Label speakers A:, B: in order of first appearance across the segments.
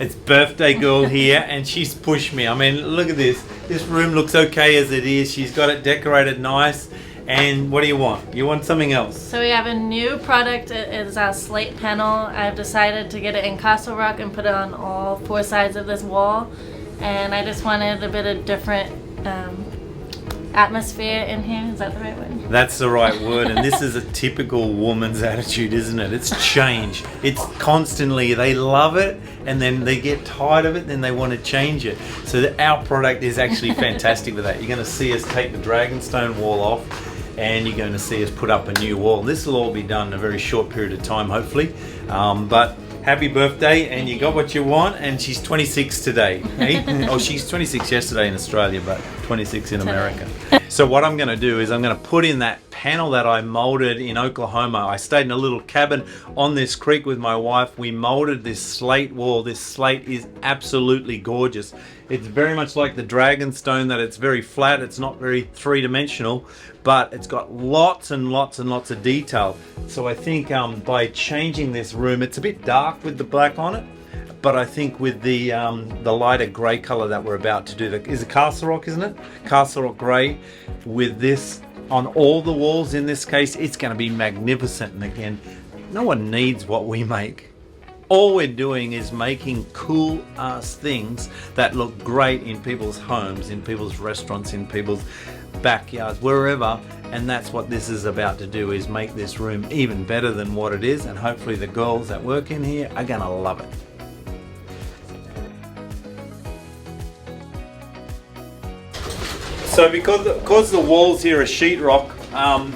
A: It's birthday girl here, and she's pushed me. I mean, look at this. This room looks okay as it is. She's got it decorated nice. And what do you want? You want something else?
B: So we have a new product. It is our slate panel. I've decided to get it in Castle Rock and put it on all 4 sides of this wall. And I just wanted a bit of different atmosphere in here. Is that the right word?
A: That's the right word. And this is a typical woman's attitude, isn't it? It's change. It's constantly, they love it and then they get tired of it, then they want to change it. So our product is actually fantastic with that. You're going to see us take the Dragonstone wall off, and you're going to see us put up a new wall. This will all be done in a very short period of time, hopefully. But happy birthday, and you got what you want, and she's 26 today. Eh? Oh, she's 26 yesterday in Australia, but 26 in America. So what I'm going to do is I'm going to put in that panel that I molded in Oklahoma. I stayed in a little cabin on this creek with my wife. We molded this slate wall. This slate is absolutely gorgeous. It's very much like the Dragonstone, that it's very flat. It's not very three-dimensional, but it's got lots and lots and lots of detail. So I think by changing this room, it's a bit dark with the black on it, but I think with the lighter grey colour that we're about to do, is it Castle Rock, isn't it? Castle Rock grey with this on all the walls in this case, it's going to be magnificent. And again, no one needs what we make. All we're doing is making cool ass things that look great in people's homes, in people's restaurants, in people's backyards, wherever. And that's what this is about to do, is make this room even better than what it is. And hopefully the girls that work in here are gonna love it. So because the walls here are sheetrock,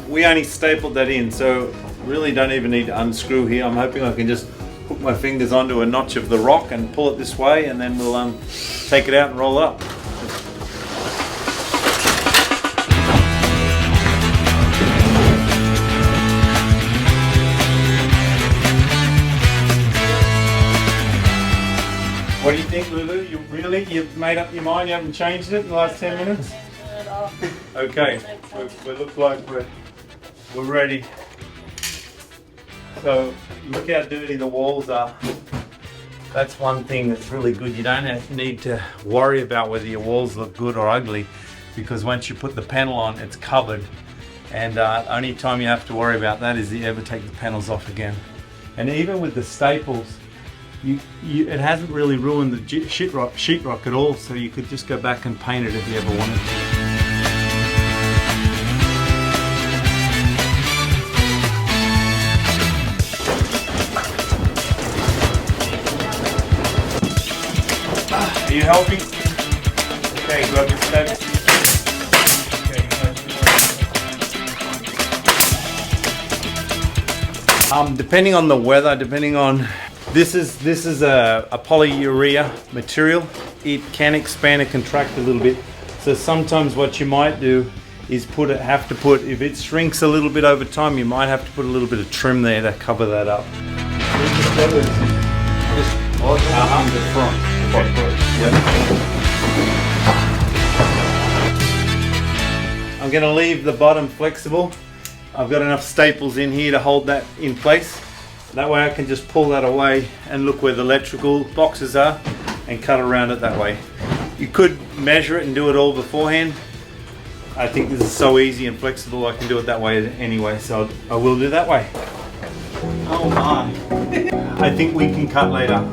A: we only stapled that in, so really don't even need to unscrew here. I'm hoping I can just hook my fingers onto a notch of the rock and pull it this way, and then we'll take it out and roll it up. What do you think, Lulu? You've made up your mind? You haven't changed it in the last 10 minutes? Okay, we look like we're ready. So look how dirty the walls are. That's one thing that's really good. You don't need to worry about whether your walls look good or ugly, because once you put the panel on, it's covered. And only time you have to worry about that is if you ever take the panels off again. And even with the staples, it hasn't really ruined the sheetrock at all, so you could just go back and paint it if you ever wanted to. Are you helping? Okay, grab your steps. Depending on the weather, this is a polyurea material. It can expand and contract a little bit. So sometimes what you might do is if it shrinks a little bit over time, you might have to put a little bit of trim there to cover that up. The front. I'm going to leave the bottom flexible. I've got enough staples in here to hold that in place. That way I can just pull that away and look where the electrical boxes are and cut around it that way. You could measure it and do it all beforehand. I think this is so easy and flexible, I can do it that way anyway, so I will do that way. Oh my. I think we can cut later.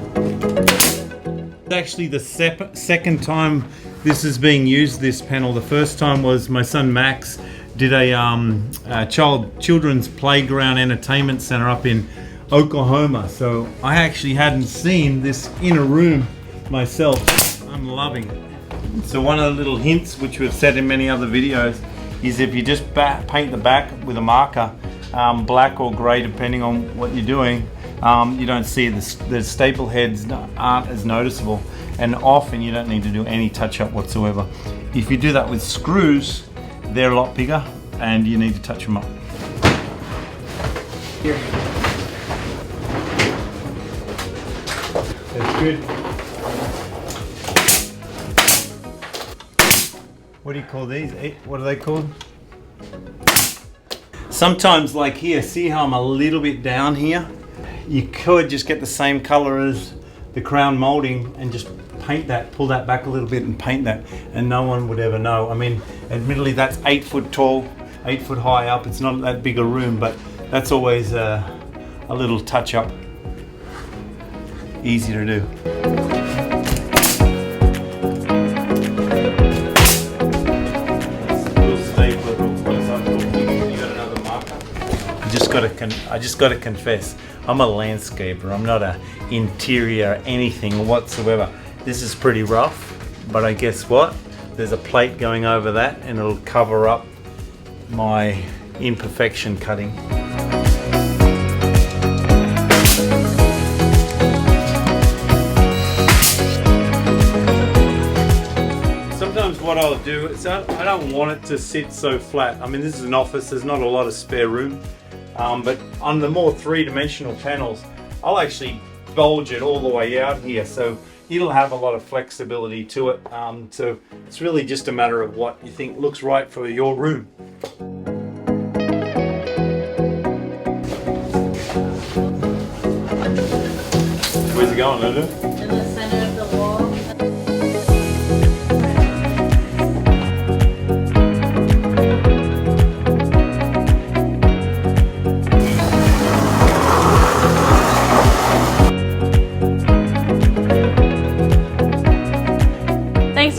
A: It's actually the second time this is being used, this panel. The first time was my son Max did a children's playground entertainment center up in Oklahoma. So I actually hadn't seen this inner room myself. I'm loving it. So one of the little hints, which we've said in many other videos, is if you just paint the back with a marker, black or grey depending on what you're doing, you don't see the staple heads aren't as noticeable, and often you don't need to do any touch up whatsoever. If you do that with screws, they're a lot bigger and you need to touch them up. Here. That's good. What do you call these? What are they called? Sometimes, like here, see how I'm a little bit down here? You could just get the same color as the crown molding and just paint that, pull that back a little bit and paint that, and no one would ever know. I mean, admittedly that's 8 foot tall, 8 foot high up. It's not that big a room, but that's always a little touch up. Easy to do. I just got to confess, I'm a landscaper. I'm not an interior anything whatsoever. This is pretty rough, but I guess what? There's a plate going over that, and it'll cover up my imperfection cutting. Sometimes what I'll do is I don't want it to sit so flat. I mean, this is an office. There's not a lot of spare room. But on the more three-dimensional panels, I'll actually bulge it all the way out here, so it'll have a lot of flexibility to it. So it's really just a matter of what you think looks right for your room. Where's it going, Lulu?
B: In the center of the wall.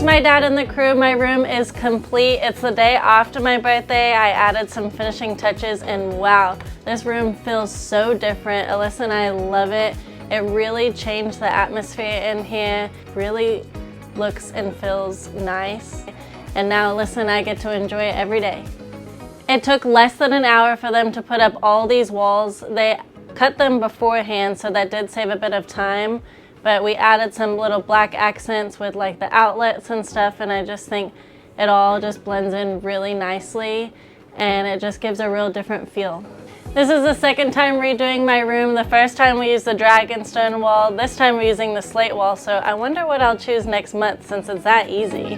B: My dad and the crew, my room is complete. It's the day after my birthday. I added some finishing touches and wow, this room feels so different. Alyssa and I love it. It really changed the atmosphere in here. Really looks and feels nice. And now Alyssa and I get to enjoy it every day. It took less than an hour for them to put up all these walls. They cut them beforehand, so that did save a bit of time. But we added some little black accents with like the outlets and stuff, and I just think it all just blends in really nicely and it just gives a real different feel. This is the second time redoing my room. The first time we used the dragonstone wall, this time we're using the slate wall, so I wonder what I'll choose next month since it's that easy.